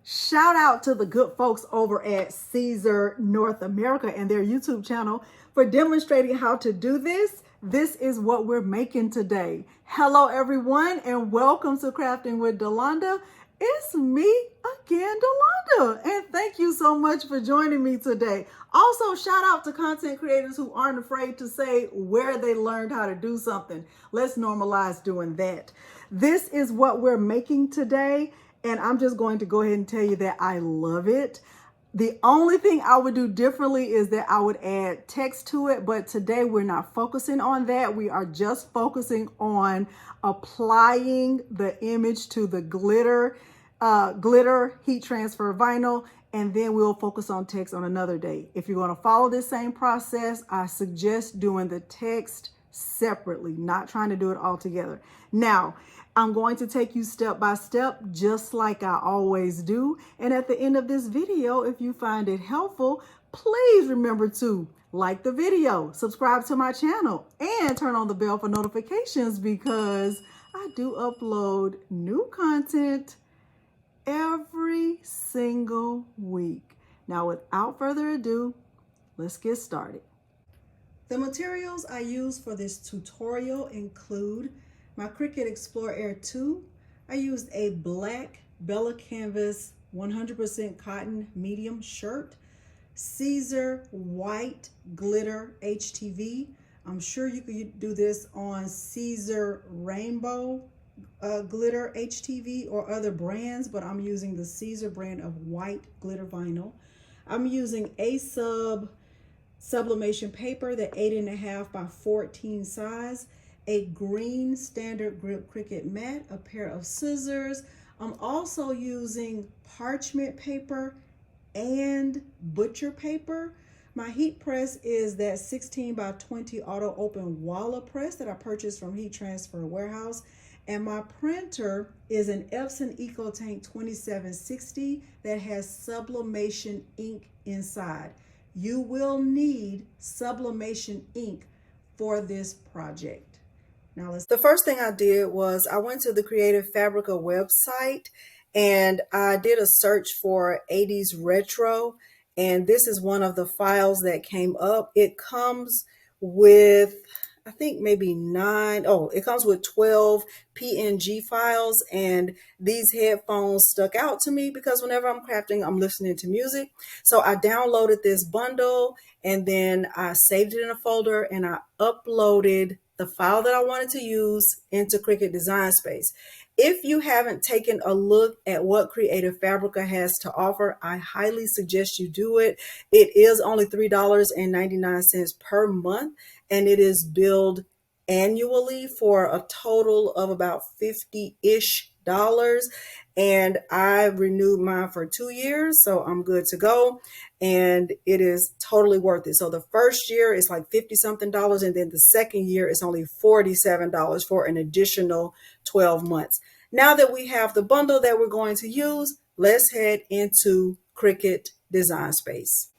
Shout out to the good folks over at Siser North America and their YouTube channel for demonstrating how to do this. This is what we're making today. Hello everyone and welcome to Crafting with Delonda. It's me again, Delonda, and thank you so much for joining me today. Also, shout out to content creators who aren't afraid to say where they learned how to do something. Let's normalize doing that. This is what we're making today. And I'm just going to go ahead and tell you that I love it. The only thing I would do differently is that I would add text to it. But today we're not focusing on that. We are just focusing on applying the image to the glitter heat transfer vinyl. And then we'll focus on text on another day. If you're going to follow this same process, I suggest doing the text separately, not trying to do it all together. Now, I'm going to take you step by step, just like I always do. And at the end of this video, if you find it helpful, please remember to like the video, subscribe to my channel, and turn on the bell for notifications because I do upload new content every single week. Now, without further ado, let's get started. The materials I use for this tutorial include my Cricut Explore Air 2. I used a black Bella Canvas 100% cotton medium shirt, Siser white glitter HTV. I'm sure you could do this on Siser rainbow glitter HTV or other brands, but I'm using the Siser brand of white glitter vinyl. I'm using a Sublimation paper, the 8.5 by 14 size, a green standard grip Cricut mat, a pair of scissors. I'm also using parchment paper and butcher paper. My heat press is that 16 by 20 auto open Walla press that I purchased from Heat Transfer Warehouse. And my printer is an Epson EcoTank 2760 that has sublimation ink inside. You will need sublimation ink for this project. Now, the first thing I did was I went to the Creative Fabrica website and I did a search for 80s retro, and this is one of the files that came up. It comes with, I think maybe it comes with 12 PNG files, and these headphones stuck out to me because whenever I'm crafting, I'm listening to music. So I downloaded this bundle and then I saved it in a folder and I uploaded the file that I wanted to use into Cricut Design Space. If you haven't taken a look at what Creative Fabrica has to offer, I highly suggest you do it. It is only $3.99 per month, and it is billed annually for a total of about $50-ish. And I renewed mine for 2 years, so I'm good to go. And it is totally worth it. So the first year is like 50 something dollars, and then the second year is only $47 for an additional 12 months. Now that we have the bundle that we're going to use, let's head into Cricut Design Space.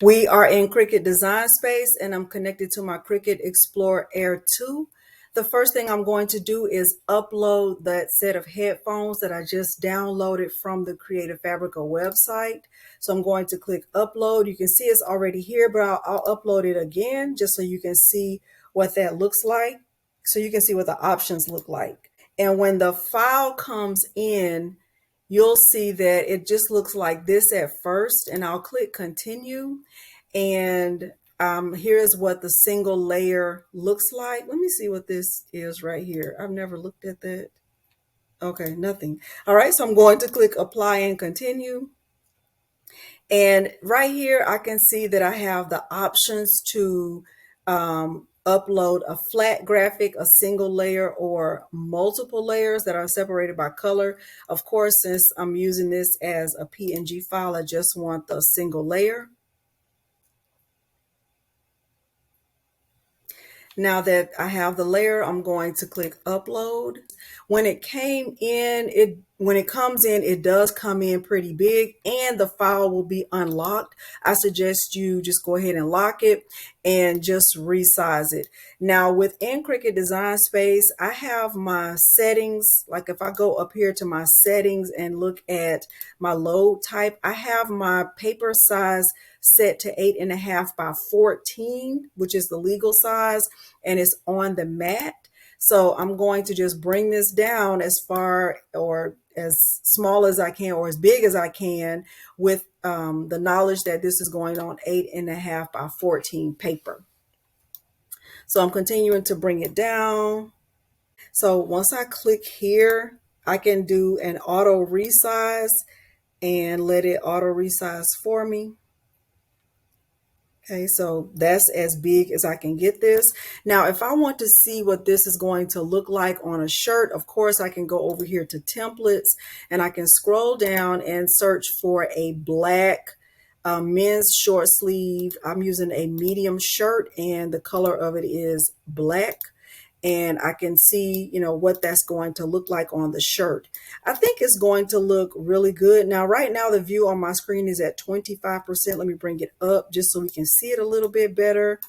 We are in Cricut Design Space and I'm connected to my Cricut Explore Air 2. The first thing I'm going to do is upload that set of headphones that I just downloaded from the Creative Fabrica website. So I'm going to click upload. You can see it's already here, but I'll upload it again just so you can see what that looks like. So you can see what the options look like. And when the file comes in, you'll see that it just looks like this at first, and I'll click continue. And here's what the single layer looks like. Let me see what this is right here. I've never looked at that. Okay, nothing. All right, so I'm going to click apply and continue. And right here, I can see that I have the options to upload a flat graphic, a single layer, or multiple layers that are separated by color. Of course, since I'm using this as a PNG file, I just want the single layer. Now that I have the layer, I'm going to click upload. When it came in, it when it comes in, it does come in pretty big and the file will be unlocked. I suggest you just go ahead and lock it and just resize it. Now within Cricut Design Space, I have my settings. Like if I go up here to my settings and look at my load type, I have my paper size set to 8.5 by 14, which is the legal size, and it's on the mat. So I'm going to just bring this down as far or as small as I can or as big as I can with the knowledge that this is going on 8.5 by 14 paper. So I'm continuing to bring it down. So once I click here, I can do an auto resize and let it auto resize for me. Okay, so that's as big as I can get this. Now, if I want to see what this is going to look like on a shirt, of course, I can go over here to templates and I can scroll down and search for a black men's short sleeve. I'm using a medium shirt and the color of it is black. And I can see, you know, what that's going to look like on the shirt. I think it's going to look really good. Now, right now, the view on my screen is at 25%. Let me bring it up just so we can see it a little bit better.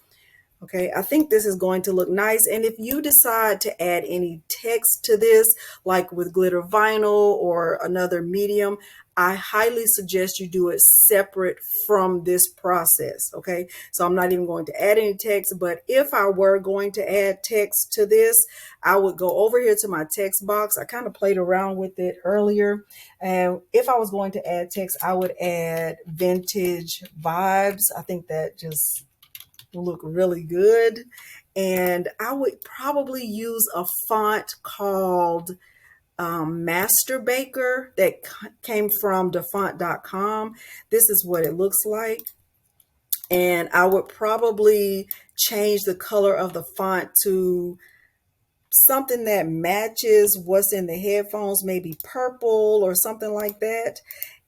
Okay, I think this is going to look nice. And if you decide to add any text to this, like with glitter vinyl or another medium, I highly suggest you do it separate from this process. Okay, so I'm not even going to add any text, but if I were going to add text to this, I would go over here to my text box. I kind of played around with it earlier. And if I was going to add text, I would add vintage vibes. I think that just look really good. And I would probably use a font called Master Baker that came from dafont.com. This is what it looks like. And I would probably change the color of the font to something that matches what's in the headphones, maybe purple or something like that.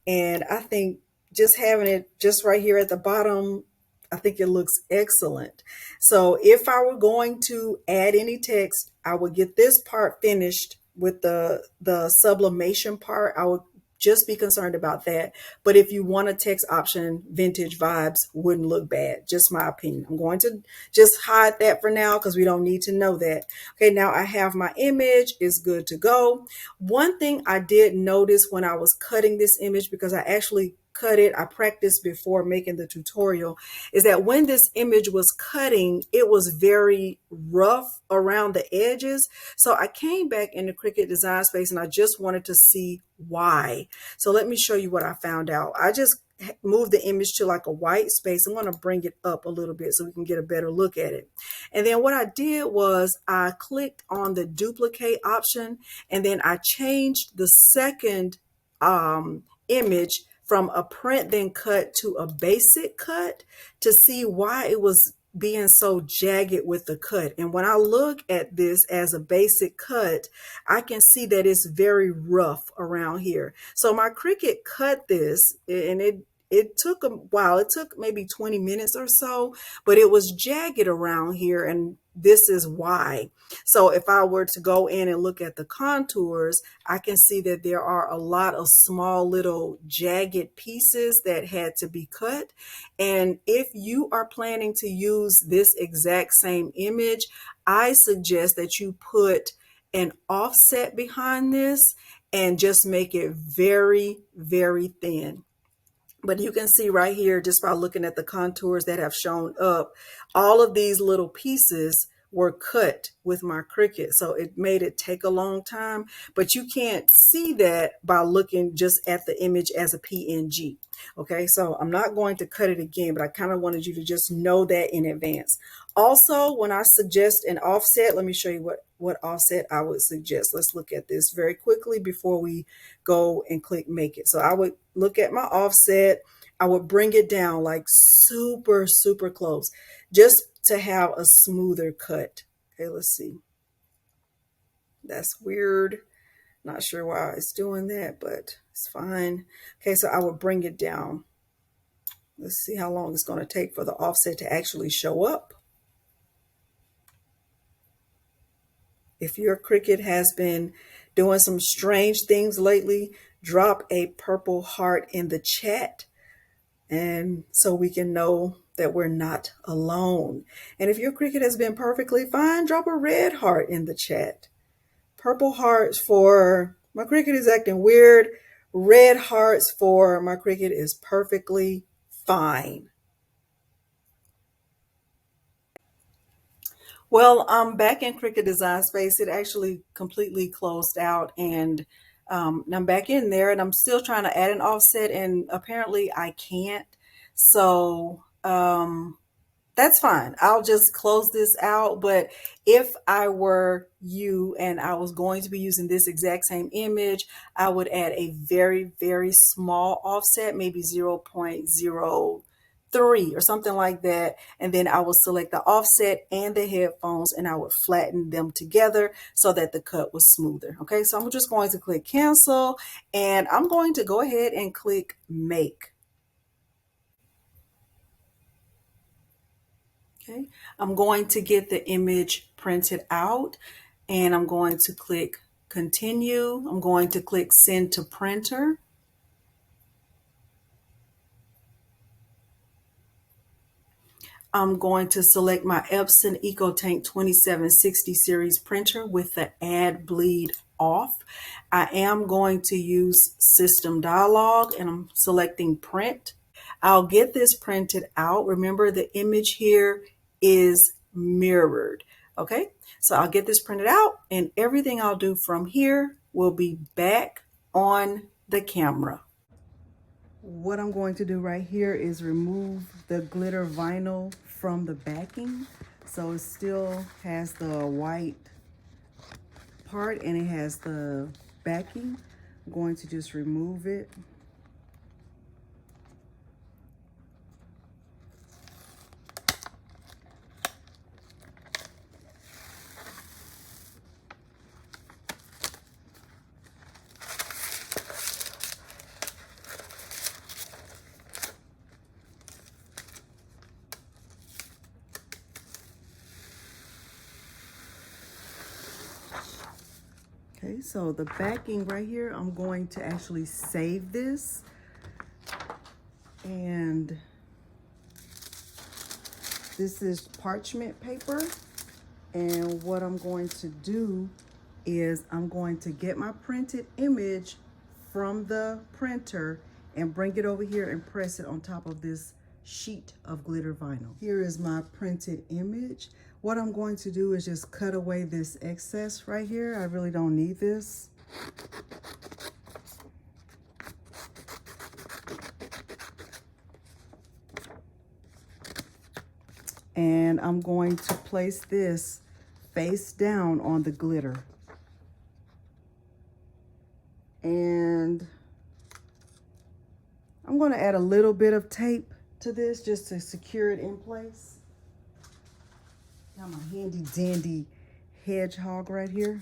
And I think just having it just right here at the bottom, I think it looks excellent. So if I were going to add any text, I would get this part finished with the sublimation part. I would just be concerned about that. But if you want a text option, vintage vibes wouldn't look bad. Just my opinion. I'm going to just hide that for now because we don't need to know that. Okay, now I have my image. It's good to go. One thing I did notice when I was cutting this image, because I actually cut it, I practiced before making the tutorial, is that when this image was cutting, it was very rough around the edges. So I came back in the Cricut Design Space and I just wanted to see why. So let me show you what I found out. I just moved the image to like a white space. I'm going to bring it up a little bit so we can get a better look at it. And then what I did was I clicked on the duplicate option and then I changed the second image from a print then cut to a basic cut to see why it was being so jagged with the cut. And when I look at this as a basic cut, I can see that it's very rough around here. So my Cricut cut this and it took a while. It took maybe 20 minutes or so, but it was jagged around here, and this is why. So if I were to go in and look at the contours, I can see that there are a lot of small little jagged pieces that had to be cut. And if you are planning to use this exact same image, I suggest that you put an offset behind this and just make it very, very thin. But you can see right here, just by looking at the contours that have shown up, all of these little pieces were cut with my Cricut. So it made it take a long time, but you can't see that by looking just at the image as a PNG. Okay, so I'm not going to cut it again, but I kind of wanted you to just know that in advance. Also, when I suggest an offset, let me show you what offset I would suggest. Let's look at this very quickly before we go and click make it. So I would look at my offset. I would bring it down like super, super close just to have a smoother cut. Okay, let's see. That's weird. Not sure why it's doing that, but it's fine. Okay, so I would bring it down. Let's see how long it's going to take for the offset to actually show up. If your Cricut has been doing some strange things lately, drop a purple heart in the chat, and so we can know that we're not alone. And if your Cricut has been perfectly fine, drop a red heart in the chat. Purple hearts for my Cricut is acting weird. Red hearts for my Cricut is perfectly fine. Well, I'm back in Cricut Design Space. It actually completely closed out, and I'm back in there, and I'm still trying to add an offset, and apparently I can't. So that's fine. I'll just close this out. But if I were you and I was going to be using this exact same image, I would add a very, very small offset, maybe 0.03 or something like that. And then I will select the offset and the headphones, and I would flatten them together so that the cut was smoother. Okay, so I'm just going to click cancel, and I'm going to go ahead and click make. Okay, I'm going to get the image printed out, and I'm going to click continue. I'm going to click send to printer. I'm going to select my Epson EcoTank 2760 series printer with the add bleed off. I am going to use system dialog, and I'm selecting print. I'll get this printed out. Remember, the image here is mirrored. Okay, so I'll get this printed out, and everything I'll do from here will be back on the camera. What I'm going to do right here is remove the glitter vinyl from the backing. So it still has the white part and it has the backing. I'm going to just remove it. Okay, so the backing right here, I'm going to actually save this. And this is parchment paper. And what I'm going to do is I'm going to get my printed image from the printer and bring it over here and press it on top of this sheet of glitter vinyl. Here is my printed image. What I'm going to do is just cut away this excess right here. I really don't need this. And I'm going to place this face down on the glitter. And I'm going to add a little bit of tape to this just to secure it in place. Got my handy dandy hedgehog right here.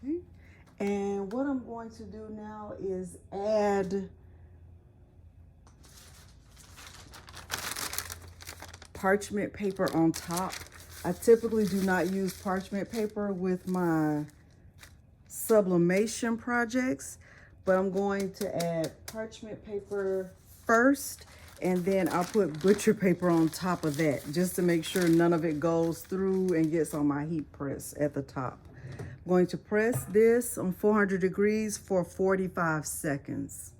Okay. And what I'm going to do now is add parchment paper on top. I typically do not use parchment paper with my sublimation projects, but I'm going to add parchment paper first, and then I'll put butcher paper on top of that just to make sure none of it goes through and gets on my heat press at the top. I'm going to press this on 400 degrees for 45 seconds.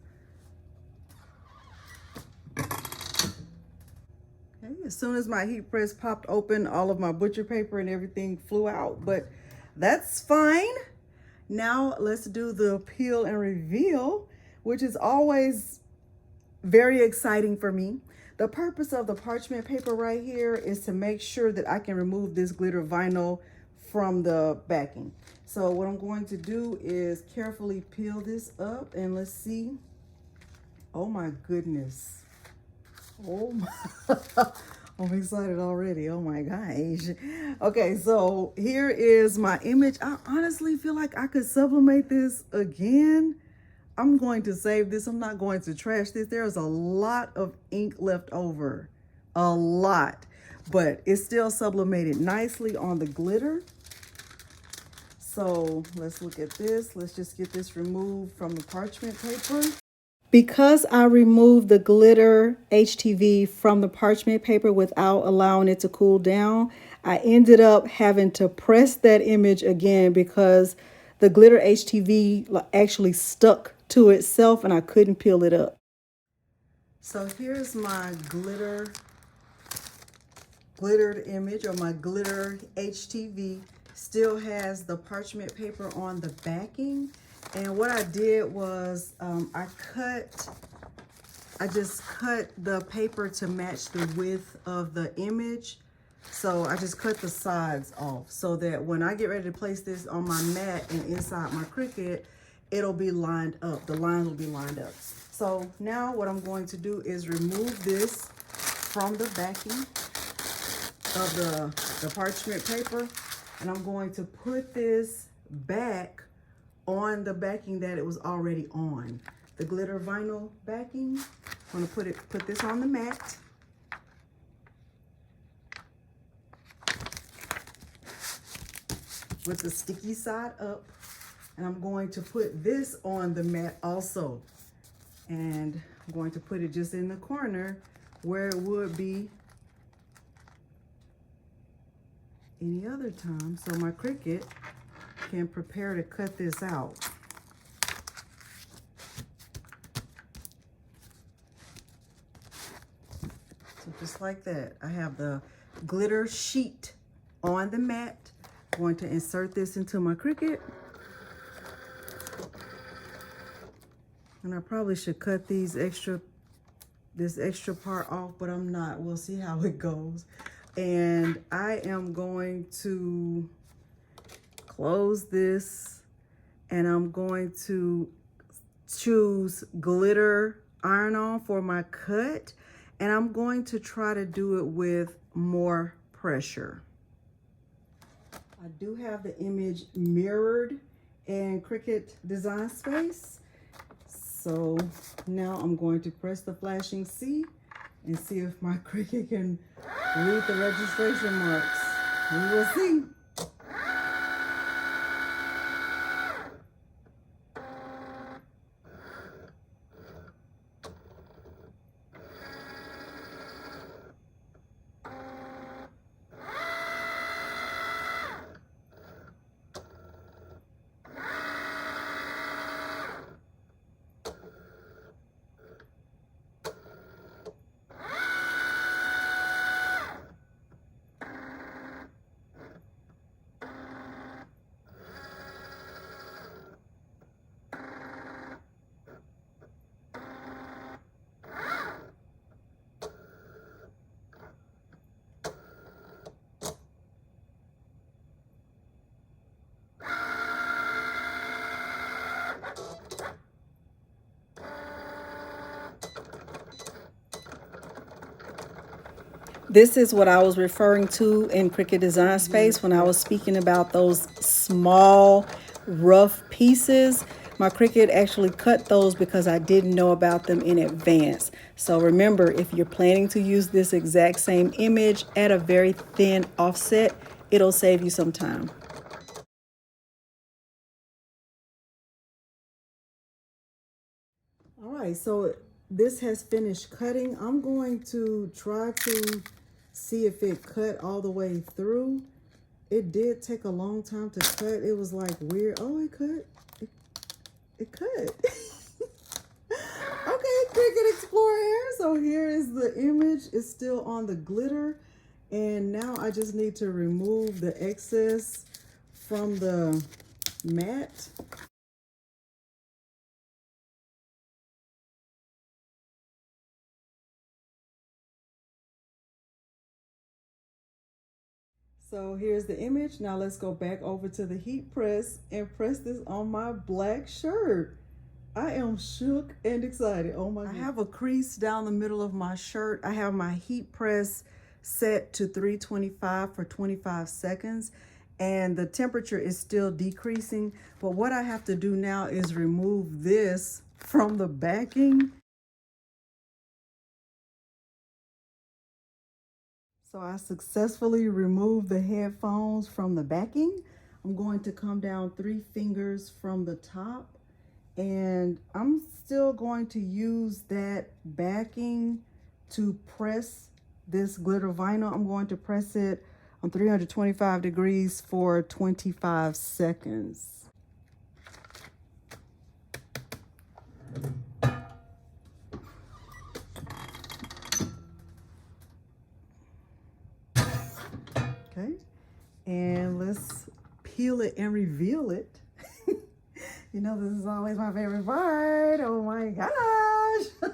Okay, as soon as my heat press popped open, all of my butcher paper and everything flew out, but that's fine. Now let's do the peel and reveal, which is always very exciting for me. The purpose of the parchment paper right here is to make sure that I can remove this glitter vinyl from the backing. So what I'm going to do is carefully peel this up, and let's see. Oh my goodness. Oh my, I'm excited already. Oh my gosh. Okay, so here is my image. I honestly feel like I could sublimate this again. I'm going to save this. I'm not going to trash this. There's a lot of ink left over, a lot, but it's still sublimated nicely on the glitter. So let's look at this. Let's just get this removed from the parchment paper. Because I removed the glitter HTV from the parchment paper without allowing it to cool down, I ended up having to press that image again because the glitter HTV actually stuck to itself and I couldn't peel it up. So here's my glittered image, or my glitter HTV. Still has the parchment paper on the backing. And what I did was I just cut the paper to match the width of the image. So I just cut the sides off so that when I get ready to place this on my mat and inside my Cricut, it'll be lined up. The lines will be lined up. So now what I'm going to do is remove this from the backing of the parchment paper. And I'm going to put this back on the backing that it was already on. The glitter vinyl backing. I'm going to put this on the mat. With the sticky side up. And I'm going to put this on the mat also. And I'm going to put it just in the corner where it would be any other time, so my Cricut can prepare to cut this out. So just like that, I have the glitter sheet on the mat. I'm going to insert this into my Cricut. And I probably should cut this extra part off, but I'm not. We'll see how it goes. And I am going to close this, and I'm going to choose glitter iron-on for my cut, and I'm going to try to do it with more pressure. I do have the image mirrored in Cricut Design Space. So now I'm going to press the flashing C and see if my Cricut can read the registration marks. We will see. This is what I was referring to in Cricut Design Space when I was speaking about those small, rough pieces. My Cricut actually cut those because I didn't know about them in advance. So remember, if you're planning to use this exact same image at a very thin offset, it'll save you some time. All right, so this has finished cutting. I'm going to try to see if it cut all the way through. It did take a long time to cut. It was like weird. Oh, it cut. It cut. Okay, Cricut Explorer here. So here is the image. It's still on the glitter. And now I just need to remove the excess from the mat. So here's the image. Now let's go back over to the heat press and press this on my black shirt. I am shook and excited. Oh my God. I have a crease down the middle of my shirt. I have my heat press set to 325 for 25 seconds. And the temperature is still decreasing. But what I have to do now is remove this from the backing. So I successfully removed the headphones from the backing. I'm going to come down 3 fingers from the top, and I'm still going to use that backing to press this glitter vinyl. I'm going to press it on 325 degrees for 25 seconds. Okay, and let's peel it and reveal it. You know, this is always my favorite part. Oh my gosh.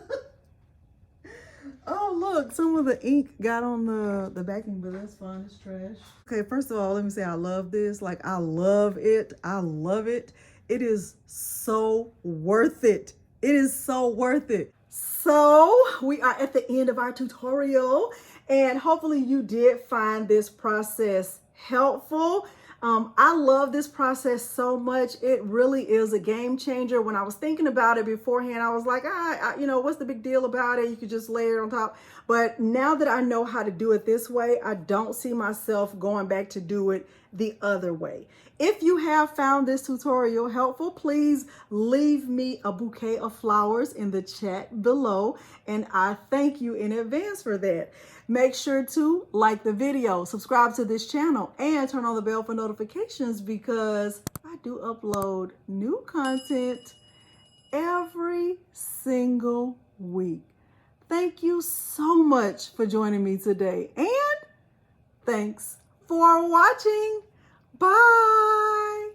Oh, look, some of the ink got on the backing, but that's fine, it's trash. Okay, first of all, let me say I love this. Like, I love it. I love it. It is so worth it. It is so worth it. So we are at the end of our tutorial, and hopefully you did find this process helpful. I love this process so much. It really is a game changer. When I was thinking about it beforehand, I was like, you know, what's the big deal about it? You could just lay it on top. But now that I know how to do it this way, I don't see myself going back to do it the other way. If you have found this tutorial helpful, please leave me a bouquet of flowers in the chat below, and I thank you in advance for that. Make sure to like the video, subscribe to this channel, and turn on the bell for notifications, because I do upload new content every single week. Thank you so much for joining me today, and thanks for watching. Bye.